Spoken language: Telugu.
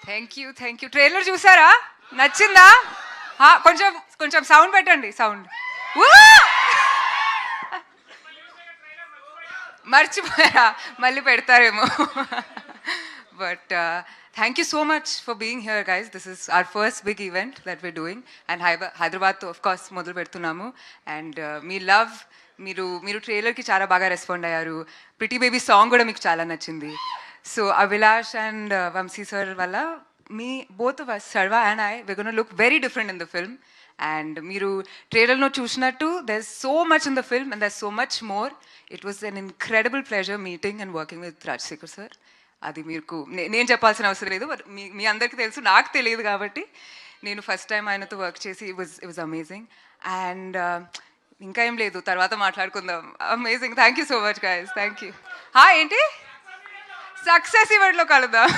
Thank you. ట్రైలర్ చూసారా? నచ్చిందా? కొంచెం కొంచెం సౌండ్ పెట్టండి, సౌండ్. మర్చిపోయారా? మళ్ళీ పెడతారేమో. But thank you so much for being here guys. This is our first big event that we're doing and హైదరాబాద్తో ఆఫ్ కోర్స్ మొదలు పెడుతున్నాము. అండ్ మీ లవ్, మీరు ట్రైలర్కి చాలా బాగా రెస్పాండ్ అయ్యారు. ప్రిటీ బేబీ సాంగ్ కూడా మీకు చాలా నచ్చింది. So Abhilash and Vamshi sir వల్ల మీ బోత్ ఆఫ్ అస్, సర్వా and we're going to look very different in the film. And మీరు ట్రైలర్లో చూసినట్టు there's so much in the film and there's so much more. It was an incredible pleasure meeting and working with Rajsekhar sir. అది మీకు నేను చెప్పాల్సిన అవసరం లేదు, బట్ మీ అందరికీ తెలుసు, నాకు తెలియదు కాబట్టి. నేను ఫస్ట్ టైం ఆయనతో వర్క్ చేసి ఇట్ వాజ్ అమేజింగ్. అండ్ ఇంకా ఏం లేదు, తర్వాత మాట్లాడుకుందాం. Amazing. Thank you so much guys. Thank you. ఏంటి సక్సెస్ ఈవెంట్లో కలుద్దాం.